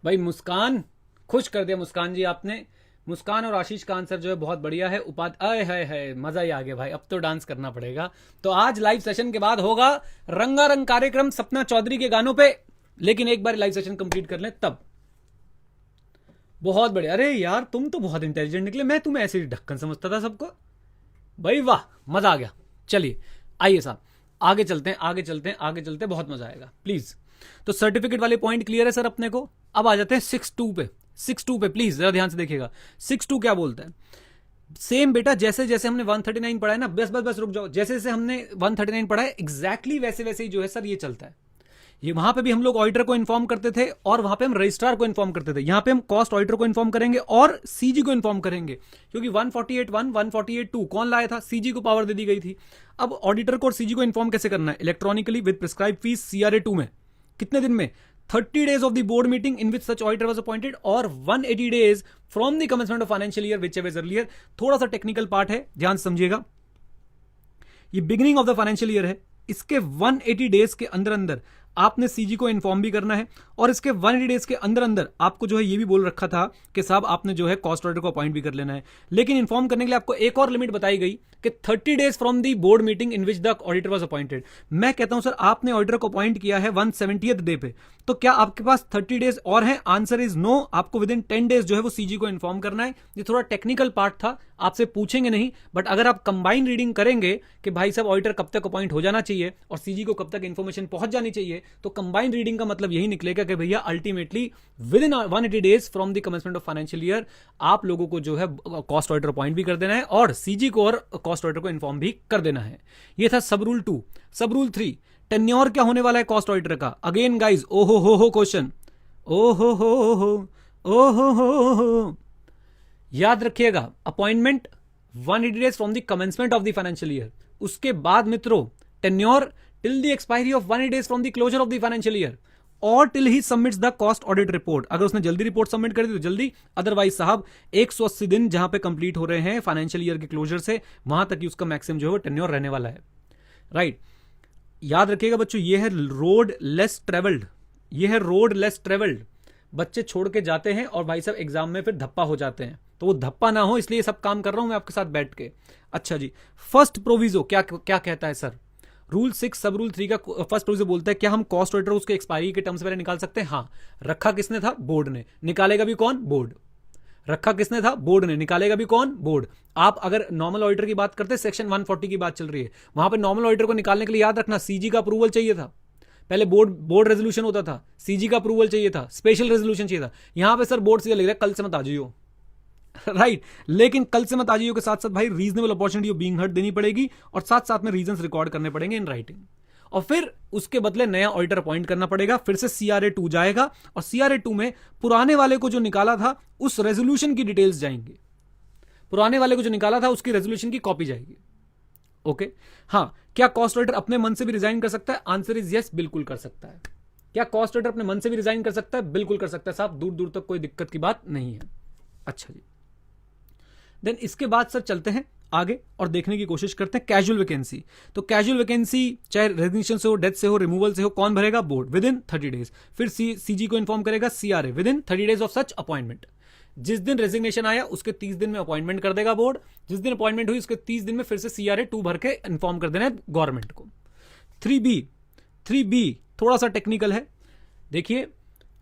भाई मुस्कान, खुश कर दिया मुस्कान जी आपने। मुस्कान और आशीष का आंसर जो है बहुत बढ़िया है। उपाध्याय है, मजा ही आ गया भाई, अब तो डांस करना पड़ेगा। तो आज लाइव सेशन के बाद होगा रंगारंग कार्यक्रम सपना चौधरी के गानों पे, लेकिन एक बार लाइव सेशन कंप्लीट कर लें तब। बहुत बढ़िया, अरे यार तुम तो बहुत इंटेलिजेंट निकले, मैं तुम्हें ऐसे ढक्कन समझता था सबको। भाई वाह, मजा आ गया। चलिए आइए साहब, आगे चलते हैं, आगे चलते हैं, आगे चलते हैं, बहुत मजा आएगा प्लीज। तो सर्टिफिकेट वाले पॉइंट क्लियर है सर अपने को। अब आ जाते हैं 6.2 पे। 6.2 पे प्लीज जरा ध्यान से देखिएगा। 6.2 क्या बोलता है? सेम बेटा, जैसे जैसे हमने 139 पढ़ा है ना, बस बस बस रुक जाओ, जैसे जैसे हमने 139 पढ़ा है एग्जैक्टली वैसे वैसे ही जो है सर ये चलता है। ये वहां पे भी हम लोग ऑडिटर को इन्फॉर्म करते थे, और वहां पे हम रजिस्ट्रार को इन्फॉर्म करते थे। यहां पे हम कॉस्ट ऑडिटर को इन्फॉर्म करेंगे और सीजी को इन्फॉर्म करेंगे, क्योंकि 148.1 148.2 कौन लाया था? सीजी को पावर दे दी गई थी। अब ऑडिटर को और सीजी को इन्फॉर्म कैसे करना है? Electronically with prescribe fees CRA 2 में। कितने दिन में? 30 days of the board meeting in which such auditor was appointed, और 180 days from the commencement of financial year whichever is earlier। थोड़ा सा टेक्निकल पार्ट है, ध्यान से समझिएगा। ये beginning of the financial year है, इसके 180 डेज के अंदर अंदर आपने सीजी को इन्फॉर्म भी करना है, और इसके 180 डेज के अंदर अंदर आपको जो है ये भी बोल रखा था कि साहब आपने जो है कॉस्ट ऑडिटर को अपॉइंट भी कर लेना है। लेकिन इन्फॉर्म करने के लिए आपको एक और लिमिट बताई गई कि 30 days from the board meeting in which the auditor was appointed. मैं कहता हूं सर आपने ऑडिटर को अपॉइंट किया है 170th डे पे, तो क्या आपके पास 30 डेज और हैं? Answer is no. आपको विद इन 10 डेज जो है वो सीजी को इन्फॉर्म करना है। ये थोड़ा टेक्निकल पार्ट था, आपसे पूछेंगे नहीं, बट अगर आप कंबाइन रीडिंग करेंगे कि भाई साहब ऑडिटर कब तक अपॉइंट हो जाना चाहिए और सीजी को कब तक इन्फॉर्मेशन पहुंच जानी चाहिए, तो कंबाइन रीडिंग का मतलब यही निकलेगा कि भैया ultimately with in 180 days from the commencement of financial year आप लोगों को जो है कॉस्ट ऑडिटर अपॉइंट भी कर देना है और सीजी को और कॉस्ट ऑडिटर को इन्फॉर्म भी कर देना है। ये था सब रूल 2। सब रूल 3, टेन्योर क्या होने वाला है कॉस्ट ऑडिटर का? अगेन गाइज, ओहो हो क्वेश्चन, ओहो हो, याद रखिएगा appointment 180 days from the commencement of the financial year. उसके बाद मित्रों tenure till the expiry of 180 days from the closure of the financial year, और till he submits the cost audit report. अगर उसने जल्दी रिपोर्ट सबमिट कर दी तो जल्दी, अदरवाइज साहब 180 दिन जहां पे कंप्लीट हो रहे हैं फाइनेंशियल ईयर के क्लोजर से, वहां तक ही उसका मैक्सिमम जो है वो टेन्योर रहने वाला है। राइट, याद रखिएगा बच्चों, ये है रोड लेस ट्रेवल्ड, ये है रोड लेस ट्रेवल्ड। बच्चे छोड़ के जाते हैं और भाई साहब एग्जाम में फिर धप्पा हो जाते हैं, तो वो धप्पा ना हो इसलिए सब काम कर रहा हूं मैं आपके साथ बैठ के। अच्छा जी, फर्स्ट प्रोविजो क्या क्या कहता है सर? रूल 6 सब रूल 3 का फर्स्ट प्रोविजन बोलता है क्या हम कॉस्ट ऑडिटर उसके एक्सपायरी के टर्म से पहले निकाल सकते हैं? हाँ। रखा किसने था? बोर्ड ने। निकालेगा भी कौन? बोर्ड। रखा किसने था? बोर्ड ने। निकालेगा भी कौन? बोर्ड। आप अगर नॉर्मल ऑडिटर की बात करते हैं, सेक्शन 140 की बात चल रही है, वहां पे नॉर्मल ऑडिटर को निकालने के लिए याद रखना सीजी का अप्रूवल चाहिए था। पहले बोर्ड रेजोल्यूशन होता था, सीजी का अप्रूवल चाहिए था, स्पेशल रेजोल्यूशन चाहिए था। यहां पे सर बोर्ड सीधा लिख रहा है कल से मत आ जाइयो। राइट लेकिन कल से मत आ जाइयो के साथ साथ भाई रीजनेबल अपॉर्चुनिटी बीइंग हर्ड देनी पड़ेगी और साथ साथ में रीजंस रिकॉर्ड करने पड़ेंगे इन राइटिंग, और फिर उसके बदले नया ऑडिटर अपॉइंट करना पड़ेगा। फिर से CRA 2 जाएगा और CRA 2 में पुराने वाले को जो निकाला था उस रेजोल्यूशन की डिटेल्स जाएंगे, पुराने वाले को जो निकाला था उसकी रेजोल्यूशन की कॉपी जाएगी। ओके हाँ, क्या कॉस्ट ऑडिटर अपने मन से भी रिजाइन कर सकता है? आंसर इज यस, बिल्कुल कर सकता है। क्या कॉस्ट ऑडिटर अपने मन से भी रिजाइन कर सकता है? बिल्कुल कर सकता है साहब, दूर दूर तक कोई दिक्कत की बात नहीं है। अच्छा जी, देन इसके बाद सर चलते हैं आगे और देखने की कोशिश करते हैं कैजुअल वैकेंसी। तो कैजुअल वैकेंसी चाहे रेजिग्नेशन से हो, डेथ से हो, रिमूवल से हो, कौन भरेगा? Board with in 30 days. फिर सीजी को इन्फॉर्म करेगा CRA with in 30 days of such appointment. जिस दिन रेजिग्नेशन आया उसके 30 दिन में अपॉइंटमेंट कर देगा बोर्ड। जिस दिन अपॉइंटमेंट हुई उसके 30 दिन में फिर से CRA 2 भर के इन्फॉर्म कर देना है गवर्नमेंट को। 3B थोड़ा सा टेक्निकल है। देखिए,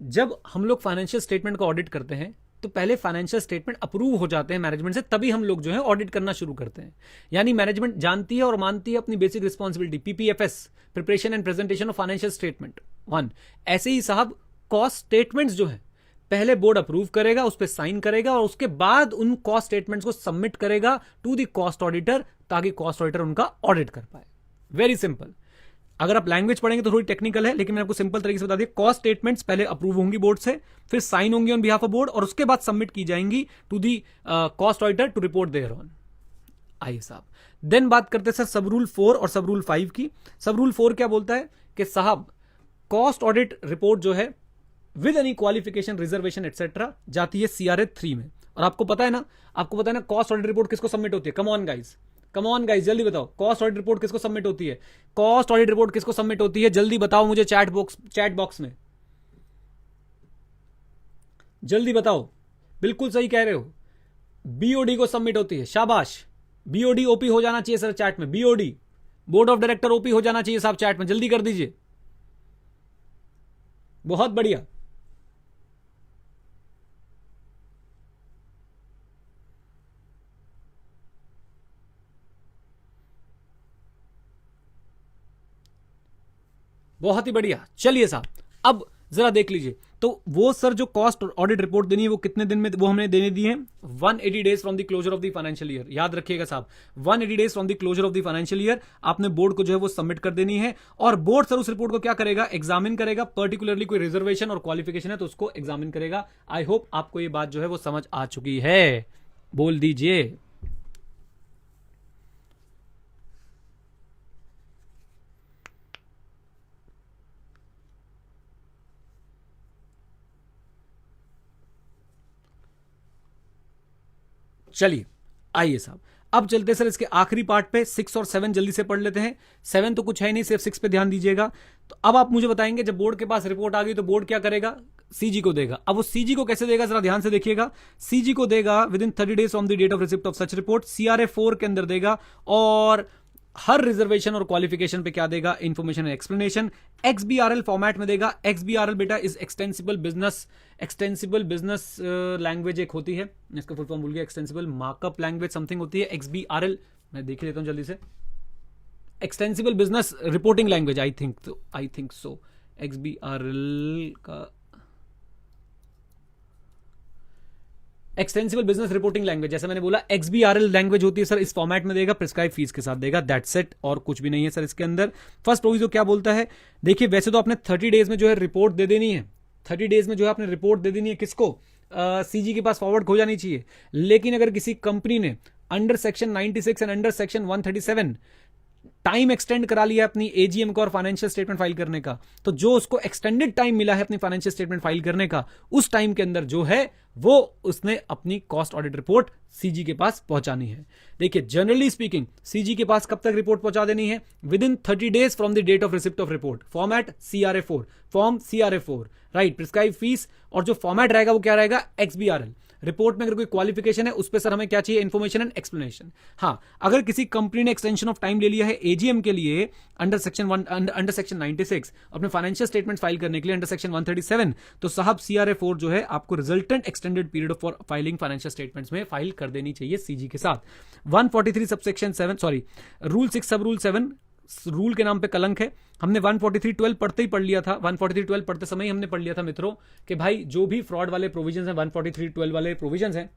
जब हम लोग फाइनेंशियल स्टेटमेंट का ऑडिट करते हैं तो पहले फाइनेंशियल स्टेटमेंट अप्रूव हो जाते हैं मैनेजमेंट से, तभी हम लोग जो है ऑडिट करना शुरू करते हैं। यानी मैनेजमेंट जानती है और मानती है अपनी basic responsibility, PPFS preparation and presentation of financial statement 1। ऐसे ही साहब कॉस्ट स्टेटमेंट्स जो है पहले बोर्ड अप्रूव करेगा, उस पर साइन करेगा और उसके बाद उन कॉस्ट स्टेटमेंट्स को सबमिट करेगा टू द कॉस्ट ऑडिटर, ताकि कॉस्ट ऑडिटर उनका ऑडिट कर पाए। Very simple. अगर आप लैंग्वेज पढ़ेंगे तो थोड़ी टेक्निकल है, लेकिन मैंने आपको सिंपल तरीके से बता दिया। कॉस्ट स्टेटमेंट्स पहले अप्रूव होंगी बोर्ड से, फिर साइन होंगी ऑन बिहाफ ऑफ बोर्ड और उसके बाद सबमिट की जाएंगी to the cost auditor to report thereon. आइए साहब, देन बात करते हैं सर सब रूल 4 और सब रूल 5 की। सब रूल 4 क्या बोलता है कि साहब कॉस्ट ऑडिट रिपोर्ट जो है with any qualification, reservation etcetera जाती है CRA 3 में। और आपको पता है ना कॉस्ट ऑडिट रिपोर्ट किसको सबमिट होती है? कम ऑन गाइस जल्दी बताओ, कॉस्ट ऑडिट रिपोर्ट किसको सबमिट होती है? कॉस्ट ऑडिट रिपोर्ट किसको सबमिट होती है? जल्दी बताओ मुझे चैट बॉक्स में, जल्दी बताओ। बिल्कुल सही कह रहे हो, BOD को सबमिट होती है। शाबाश, BOD OP हो जाना चाहिए सर चैट में। BOD board of director OP हो जाना चाहिए साहब चैट में, जल्दी कर दीजिए। बहुत बढ़िया। बहुत ही बढ़िया। चलिए साहब, अब जरा देख लीजिए। तो वो सर जो कॉस्ट ऑडिट रिपोर्ट देनी है वो कितने दिन में वो हमने देने दी है? 180 days from the closure of the financial year. याद रखिएगा साहब, 180 days from the closure of the financial year आपने बोर्ड को जो है वो सबमिट कर देनी है। और बोर्ड सर उस रिपोर्ट को क्या करेगा? एग्जामिन करेगा। पर्टिकुलरली कोई रिजर्वेशन और क्वालिफिकेशन है तो उसको एग्जामिन करेगा। आई होप आपको ये बात जो है वो समझ आ चुकी है। बोल दीजिए। चलिए आइए साहब, अब चलते सर इसके आखिरी पार्ट पे। 6 और 7 जल्दी से पढ़ लेते हैं। 7 तो कुछ है नहीं, सिर्फ 6 पे ध्यान दीजिएगा। तो अब आप मुझे बताएंगे जब बोर्ड के पास रिपोर्ट आ गई तो बोर्ड क्या करेगा? CG को देगा। अब वो CG को कैसे देगा जरा ध्यान से देखिएगा। CG को देगा within 30 days from the date of receipt of such report, CRA 4 के अंदर देगा। और हर रिजर्वेशन और क्वालिफिकेशन पे क्या देगा? Information and explanation. XBRL format में देगा। XBRL बेटा इज एक्सटेंसिबल बिजनेस लैंग्वेज एक होती है, इसका फुल फॉर्म भूल गया, एक्सटेंसिबल मार्कअप लैंग्वेज समथिंग होती है XBRL। मैं देख लेता हूं जल्दी से। Extensible business reporting language, I think so XBRL का एक्सटेंसिबल बिजनेस रिपोर्टिंग लैंग्वेज, जैसे मैंने बोला XBRL लैंग्वेज होती है सर। इस फॉर्मेट में देगा, प्रिस्क्राइब फीस के साथ देगा। दैट्स इट, और कुछ भी नहीं है सर इसके अंदर। फर्स्ट प्रोविजो क्या बोलता है? देखिए, वैसे तो आपने 30 डेज में जो है रिपोर्ट दे देनी है। 30 डेज में जो है आपने रिपोर्ट दे देनी है। किसको? CG के पास फॉरवर्ड हो जानी चाहिए। लेकिन अगर किसी कंपनी ने under section 96 and under section 137 time extend करा लिया अपनी AGM का और फाइनेंशियल स्टेटमेंट फाइल करने का, तो जो उसको एक्सटेंडेड टाइम मिला है अपनी फाइनेंशियल स्टेटमेंट फाइल करने का, उस टाइम के अंदर जो है वो उसने अपनी कॉस्ट ऑडिट रिपोर्ट CG के पास पहुंचानी है। देखिए, जनरली स्पीकिंग CG के पास कब तक रिपोर्ट पहुंचा देनी है? Within 30 days from the date of receipt of report. Format CRA 4, form CRA 4, right. Prescribe fees और जो फॉर्मेट रहेगा वो क्या रहेगा? XBRL। रिपोर्ट में अगर कोई क्वालिफिकेशन है उस पर सर हमें क्या चाहिए, इन्फॉर्मेशन एंड एक्सप्लेनेशन। हाँ, अगर किसी कंपनी ने एक्सटेंशन ऑफ टाइम ले लिया है एजीएम के लिए अंडर सेक्शन 96 अपने फाइनेंशियल स्टेटमेंट फाइल करने के लिए अंडर सेक्शन 137, तो साहब CRA 4 जो है आपको resultant extended period for filing financial statements में फाइल कर देनी चाहिए सीजी के साथ। 143 सबसेक्शन 7 सॉरी रूल 6 सब रूल 7 रूल के नाम पे कलंक है। हमने 143.12 पढ़ते ही पढ़ लिया था, 143.12 पढ़ते समय ही हमने पढ़ लिया था मित्रों कि भाई जो भी फ्रॉड वाले प्रोविजंस हैं 143.12 वाले प्रोविजंस हैं,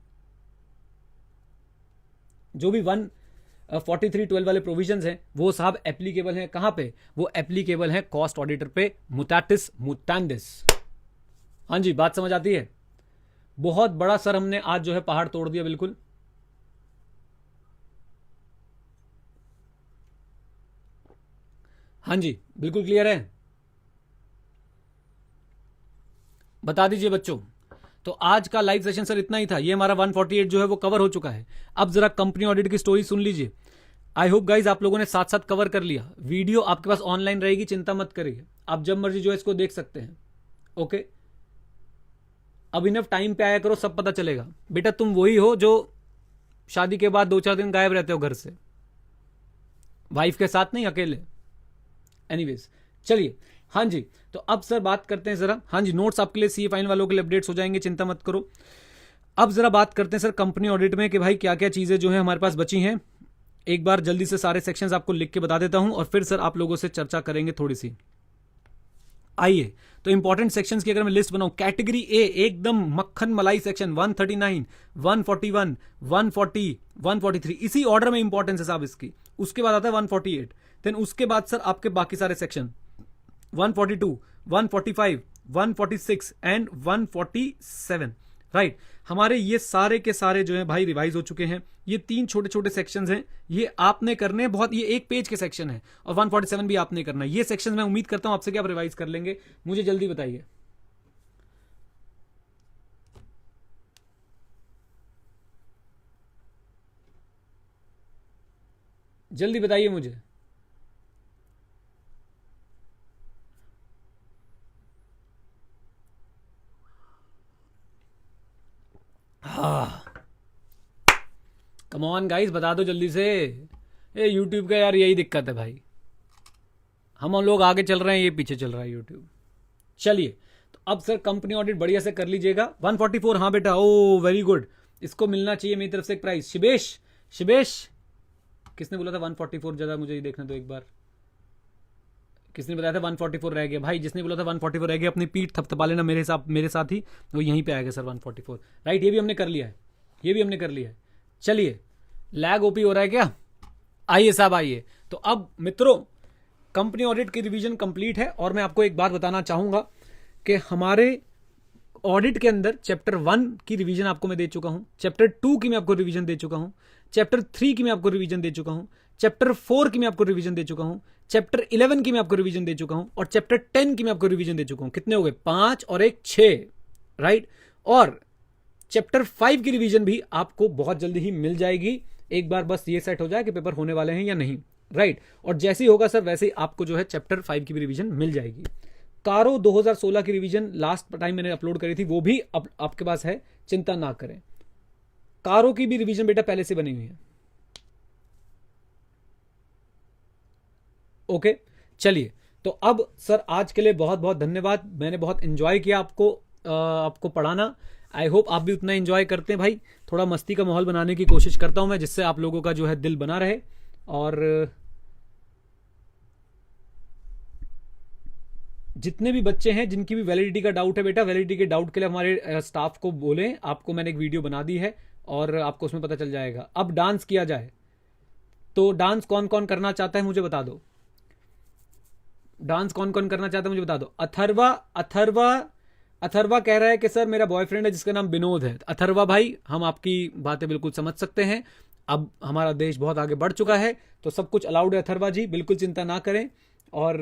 जो भी 143.12 वाले प्रोविजंस हैं वो साहब एप्लीकेबल हैं कहां पे, वो एप्लीकेबल हैं कॉस्ट ऑडिटर पे, मुताटिस मुतांडिस। हाँ जी, बात समझ आती है। बहुत बड़ा सर हमने आज जो है पहाड़ तोड़ दिया बिल्कुल। हाँ जी, बिल्कुल क्लियर है, बता दीजिए बच्चों। तो आज का लाइव सेशन सर इतना ही था, ये हमारा 148 जो है वो कवर हो चुका है। अब जरा कंपनी ऑडिट की स्टोरी सुन लीजिए। आई होप गाइज आप लोगों ने साथ साथ कवर कर लिया। वीडियो आपके पास ऑनलाइन रहेगी, चिंता मत करिए, आप जब मर्जी जो है इसको देख सकते हैं। ओके, अब इनफ टाइम पे आया करो, सब पता चलेगा। बेटा तुम वही हो जो शादी के बाद 2-4 दिन गायब रहते हो घर से, वाइफ के साथ नहीं, अकेले। एनीवेज चलिए, हाँ जी, तो अब सर बात करते हैं जरा। हाँ जी, नोट्स आपके लिए सीए फाइन वालों के लिए अपडेट्स हो जाएंगे, चिंता मत करो। अब जरा बात करते हैं सर कंपनी ऑडिट में कि भाई क्या क्या चीजें जो है हमारे पास बची हैं। एक बार जल्दी से सारे सेक्शंस आपको लिख के बता देता हूं और फिर सर आप लोगों से चर्चा करेंगे थोड़ी सी। आइए, तो इंपॉर्टेंट सेक्शंस की अगर मैं लिस्ट बनाऊं, कैटेगरी ए एकदम मक्खन मलाई सेक्शन 139, 141, 140, 143, इसी ऑर्डर में इंपॉर्टेंस है साहब इसकी। उसके बाद आता है 148, देन उसके बाद सर आपके बाकी सारे सेक्शन 142, 145, 146 एंड 147, राइट। हमारे ये सारे के सारे जो है भाई रिवाइज हो चुके हैं। ये 3 छोटे छोटे सेक्शंस हैं, ये आपने करने हैं, बहुत, ये 1 पेज के सेक्शन है, और 147 भी आपने करना है। ये सेक्शन मैं उम्मीद करता हूं आपसे कि आप रिवाइज कर लेंगे। मुझे जल्दी बताइए, जल्दी बताइए मुझे। हाँ, कम ऑन गाइस, बता दो जल्दी से। ये यूट्यूब का यार यही दिक्कत है भाई, हम लोग आगे चल रहे हैं, ये पीछे चल रहा है यूट्यूब। चलिए, तो अब सर कंपनी ऑडिट बढ़िया से कर लीजिएगा। 144, हाँ बेटा, ओ वेरी गुड, इसको मिलना चाहिए मेरी तरफ से एक प्राइज। शिवेश, शिवेश किसने बोला था 144? जरा मुझे ये देखने दो एक बार, किसने बताया था 144 रह गया? भाई जिसने बोला था 144 रह गया अपनी पीठ थपथपा लेना मेरे साथ ही, वो यहीं पे आएगा सर 144, राइट। ये भी हमने कर लिया है, ये भी हमने कर लिया है। चलिए, लैग ओपी हो रहा है क्या? आइए साहब आइए। तो अब मित्रों कंपनी ऑडिट की रिवीजन कंप्लीट है, और मैं आपको एक बात बताना चाहूंगा कि हमारे ऑडिट के अंदर चैप्टर 1 की रिवीजन आपको मैं दे चुका हूं, चैप्टर 2 की मैं आपको रिवीजन दे चुका हूं, चैप्टर 3 की मैं आपको रिवीजन दे चुका हूं, चैप्टर 4 की मैं आपको रिवीजन दे चुका हूं, चैप्टर 11 की मैं आपको रिवीजन दे चुका हूं, और चैप्टर 10 की मैं आपको रिवीजन दे चुका हूं। कितने हो गए? 5 और 1 6, राइट। और चैप्टर 5 की रिवीजन भी आपको बहुत जल्दी ही मिल जाएगी। एक बार बस ये सेट हो जाए कि पेपर होने वाले हैं या नहीं, राइट। और जैसे ही होगा सर वैसे ही आपको जो है चैप्टर 5 की भी रिवीजन मिल जाएगी। कारो 2016 की रिवीजन लास्ट टाइम मैंने अपलोड करी थी, वो भी अब आपके पास है, चिंता ना करें। कारो की भी रिवीजन बेटा पहले से बनी हुई है। ओके, चलिए, तो अब सर आज के लिए बहुत बहुत धन्यवाद। मैंने बहुत एंजॉय किया आपको पढ़ाना। आई होप आप भी उतना एंजॉय करते हैं भाई। थोड़ा मस्ती का माहौल बनाने की कोशिश करता हूं मैं, जिससे आप लोगों का जो है दिल बना रहे। और जितने भी बच्चे हैं जिनकी भी वैलिडिटी का डाउट है बेटा, वैलिडिटी के डाउट के लिए हमारे स्टाफ को बोलें, आपको मैंने एक वीडियो बना दी है और आपको उसमें पता चल जाएगा। अब डांस किया जाए, तो डांस कौन कौन करना चाहता है मुझे बता दो। डांस कौन कौन करना चाहता है मुझे बता दो। अथर्वा, अथर्वा, अथर्वा कह रहा है कि सर मेरा बॉयफ्रेंड है जिसका नाम विनोद है। अथर्वा भाई, हम आपकी बातें बिल्कुल समझ सकते हैं। अब हमारा देश बहुत आगे बढ़ चुका है, तो सब कुछ अलाउड है अथर्वा जी, बिल्कुल चिंता ना करें। और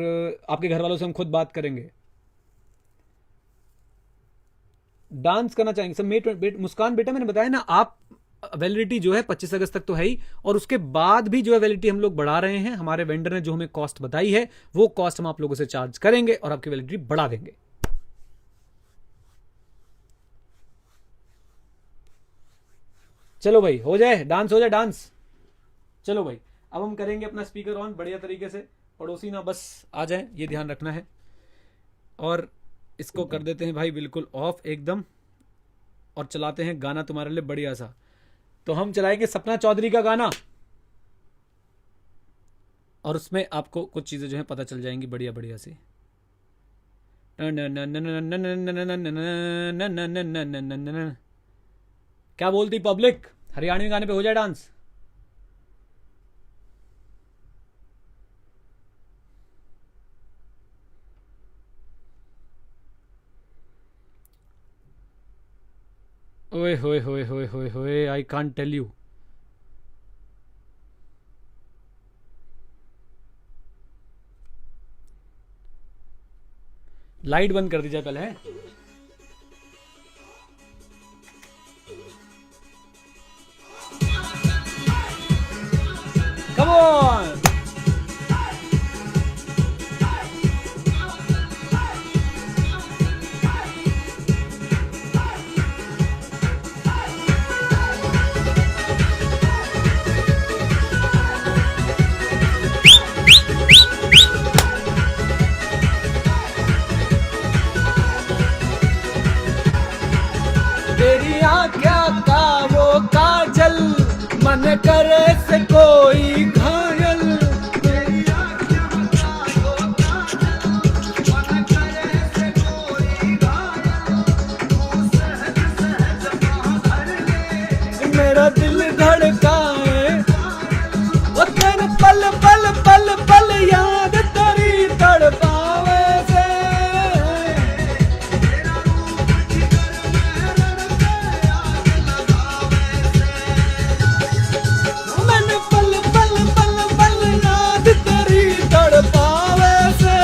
आपके घर वालों से हम खुद बात करेंगे। डांस करना चाहेंगे सब। मुस्कान बेटा, मैंने बताया ना, आप वैलिडिटी जो है 25 अगस्त तक तो है ही, और उसके बाद भी जो है वैलिडिटी हम लोग बढ़ा रहे हैं। हमारे वेंडर ने जो हमें कॉस्ट बताई है वो कॉस्ट हम आप लोगों से चार्ज करेंगे और आपकी वैलिडिटी बढ़ा देंगे। चलो भाई हो जाए डांस, हो जाए डांस। चलो भाई अब हम करेंगे अपना स्पीकर ऑन बढ़िया तरीके से, पड़ोसी ना बस आ जाए, ये ध्यान रखना है। और इसको कर देते हैं भाई बिल्कुल ऑफ एकदम, और चलाते हैं गाना तुम्हारे लिए बढ़िया सा। तो हम चलाएंगे सपना चौधरी का गाना, और उसमें आपको कुछ चीजें जो है पता चल जाएंगी बढ़िया बढ़िया सी। क्या बोलती पब्लिक, हरियाणवी गाने पे हो जाए डांस। ओए होए होए होए होए होए, I can't tell you. Light बंद कर दीजिए पहले, है कम ऑन। तेरी आँखें का वो काजल, मन करे से कोई घायल। तेरी आँखें का वो काजल, मन करे से कोई घायल। तू सहज सहज बाहर ले, मेरा दिल धड़काए। वो तेरे पल पल पल पल याद तेरी तड़पावे से। मैंने पल पल पल पल याद तेरी तड़पावे से।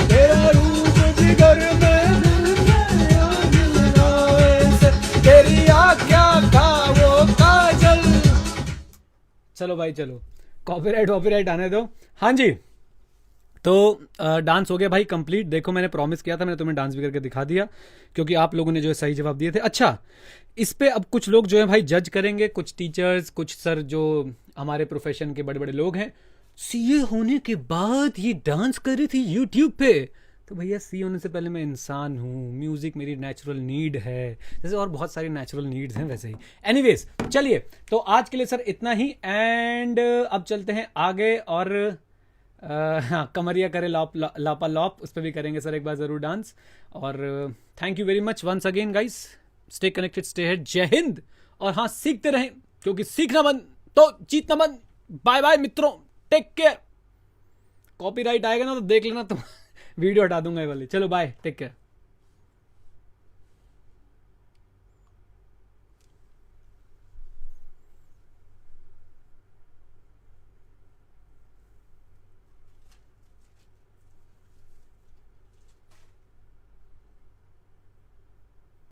तेरा रूप जिगर में दिल में आग लगावे से। तेरी आँखें का वो काजल। चलो भाई चलो, कॉपीराइट वॉपीराइट आने दो। हाँ जी, तो डांस हो गया भाई कंप्लीट। देखो मैंने प्रॉमिस किया था, मैंने तुम्हें डांस भी करके दिखा दिया, क्योंकि आप लोगों ने जो है सही जवाब दिए थे। अच्छा, इस पे अब कुछ लोग जो है भाई जज करेंगे, कुछ टीचर्स, कुछ सर जो हमारे प्रोफेशन के बड़े बड़े लोग हैं। सीए होने के बाद ये डांस कर रही थी यूट्यूब पे। तो भैया सी होने से पहले मैं इंसान हूँ, म्यूजिक मेरी नेचुरल नीड है, जैसे और बहुत सारी नेचुरल नीड्स हैं वैसे ही। एनीवेज चलिए, तो आज के लिए सर इतना ही, एंड अब चलते हैं आगे। और हाँ, कमरिया करे लापा लॉप, उस पर भी करेंगे सर एक बार ज़रूर डांस। और thank you very much once again guys, stay connected, stay head, जय हिंद। और हाँ, सीखते रहें, क्योंकि सीखना बंद तो जीतना बंद। बाय बाय मित्रों, टेक केयर। कॉपीराइट आएगा ना तो देख लेना तुम वीडियो हटा दूंगा ये वाली। चलो बाय, टेक केयर।